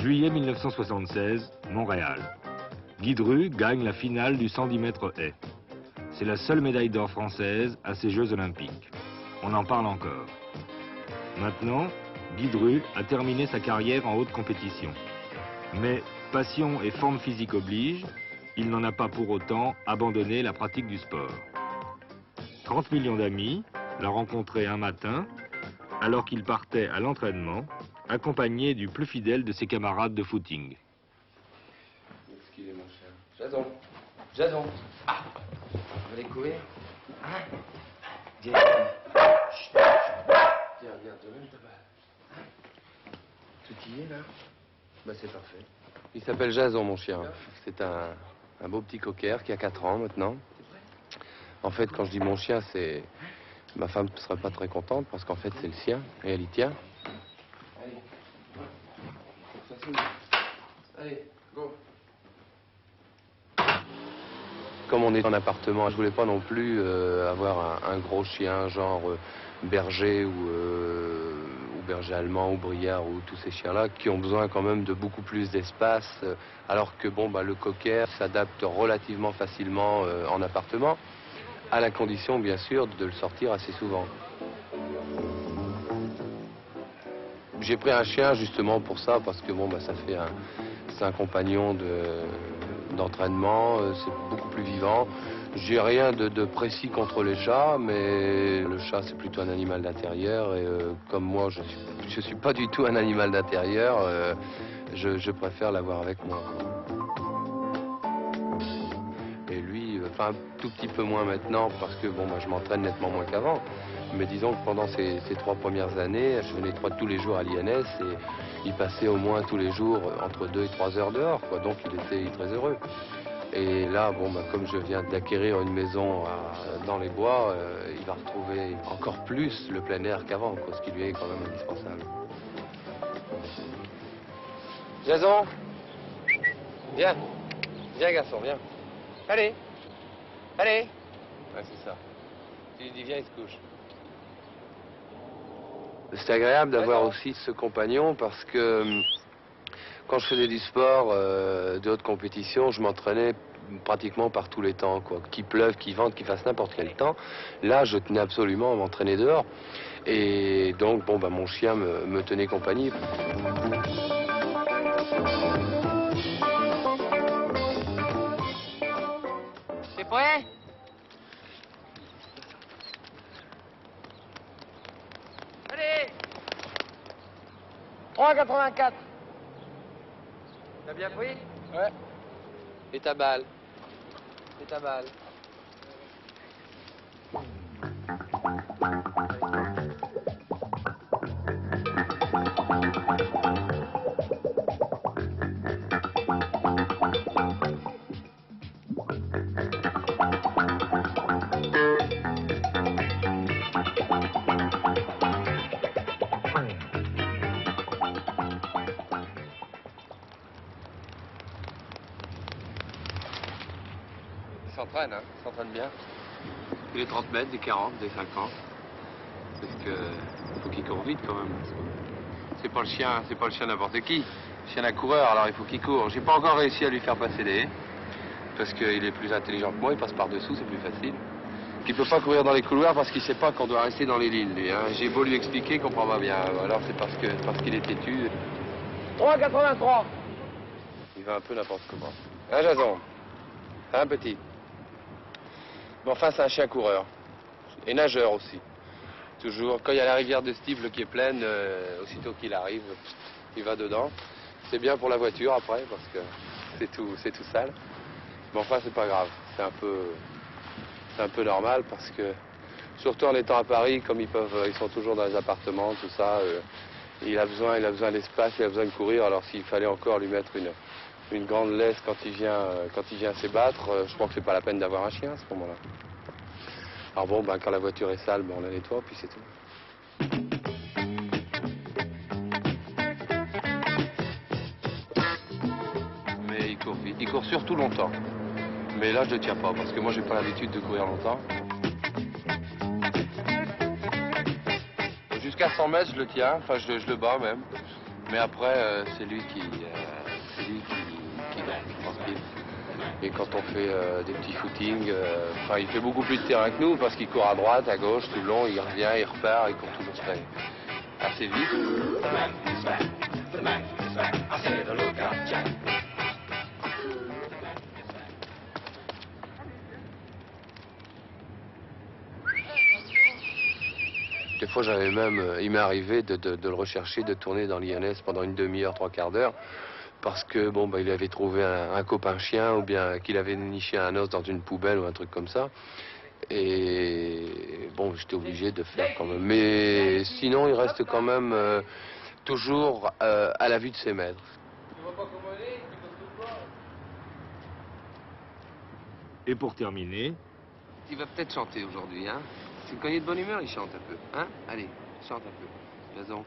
Juillet 1976, Montréal. Guy Dru gagne la finale du 110 mètres haies. C'est la seule médaille d'or française à ces Jeux Olympiques. On en parle encore. Maintenant, Guy Dru a terminé sa carrière en haute compétition. Mais passion et forme physique obligent, il n'en a pas pour autant abandonné la pratique du sport. 30 millions d'amis l'a rencontré un matin, alors qu'il partait à l'entraînement, accompagné du plus fidèle de ses camarades de footing. Excusez mon cher. Jason. Jason. Ah. On va aller courir. Hein? Viens. Chut. Tiens, regarde, je même ta balle. Tout y est, là? Bah, c'est parfait. Il s'appelle Jason, mon chien. C'est un beau petit cocker qui a 4 ans, maintenant. En fait, quand je dis mon chien, c'est... Ma femme ne sera pas très contente, parce qu'en fait, c'est le sien, et elle y tient. Allez, go. Comme on est en appartement, je voulais pas non plus avoir un gros chien, genre berger ou berger allemand ou briard ou tous ces chiens-là qui ont besoin quand même de beaucoup plus d'espace, alors que bon, bah, le cocker s'adapte relativement facilement en appartement, à la condition bien sûr de le sortir assez souvent. J'ai pris un chien justement pour ça, parce que bon, bah, c'est un compagnon d'entraînement, c'est beaucoup plus vivant. J'ai rien de précis contre les chats, mais le chat c'est plutôt un animal d'intérieur, et comme moi je suis pas du tout un animal d'intérieur, je préfère l'avoir avec moi. Et lui, enfin un tout petit peu moins maintenant, parce que bon, bah, je m'entraîne nettement moins qu'avant. Mais disons que pendant ces 3 premières années, je venais tous les jours à l'INS et il passait au moins tous les jours entre 2 et 3 heures dehors, quoi. Donc il était très heureux. Et là, bon, bah, comme je viens d'acquérir une maison dans les bois, il va retrouver encore plus le plein air qu'avant, ce qui lui est quand même indispensable. Jason, viens. Viens, garçon, viens. Allez. Allez. Ouais, c'est ça. Tu lui dis viens, il se couche. C'est agréable d'avoir aussi ce compagnon parce que quand je faisais du sport de haute compétition, je m'entraînais pratiquement par tous les temps, quoi. Qu'il pleuve, qu'il vente, qu'il fasse n'importe quel temps. Là, je tenais absolument à m'entraîner dehors. Et donc, bon, bah, mon chien me tenait compagnie. T'es prêt? Allez! 3,84. T'as bien pris? Ouais. Et ta balle? Et ta balle? Il s'entraîne, hein, il s'entraîne bien. Des 30 mètres, des 40, des 50. Parce que faut qu'il court vite quand même. C'est pas le chien n'importe qui. Le chien d'un coureur, alors il faut qu'il court. J'ai pas encore réussi à lui faire passer les haies. Parce qu'il est plus intelligent que moi, il passe par-dessous, c'est plus facile. Il peut pas courir dans les couloirs parce qu'il sait pas qu'on doit rester dans les lignes, lui, hein. J'ai beau lui expliquer, il comprend pas bien. Alors c'est parce qu'il est têtu. 3,83. Il va un peu n'importe comment. Hein, Jason? Hein, petit? Mais enfin, c'est un chien coureur. Et nageur aussi. Toujours. Quand il y a la rivière de Stivle qui est pleine, aussitôt qu'il arrive, il va dedans. C'est bien pour la voiture après, parce que c'est tout sale. Mais enfin, c'est pas grave. C'est un peu normal, parce que, surtout en étant à Paris, comme ils sont toujours dans les appartements, tout ça, il a besoin d'espace, il a besoin de courir. Alors s'il fallait encore lui mettre une grande laisse quand il vient s'ébattre, je crois que c'est pas la peine d'avoir un chien à ce moment-là. Alors bon, ben, quand la voiture est sale, ben, on la nettoie, puis c'est tout. Mais il court vite, il court surtout longtemps. Mais là, je ne tiens pas, parce que moi, j'ai pas l'habitude de courir longtemps. Jusqu'à 100 mètres, je le tiens, enfin, je le bats même. Mais après, c'est lui qui gagne, tranquille. Et quand on fait des petits footings, enfin, il fait beaucoup plus de terrain que nous parce qu'il court à droite, à gauche, tout le long, il revient, il repart, il court toujours assez vite. Des fois, il m'est arrivé de le rechercher, de tourner dans l'INS pendant une demi-heure, trois quarts d'heure, parce que bon, il avait trouvé un copain chien ou bien qu'il avait niché un os dans une poubelle ou un truc comme ça. Et bon, j'étais obligé de faire quand même. Mais sinon, il reste quand même toujours à la vue de ses maîtres. Et pour terminer, Il va peut-être chanter aujourd'hui, hein? C'est quand il est de bonne humeur, il chante un peu, hein? Allez, chante un peu. Jason.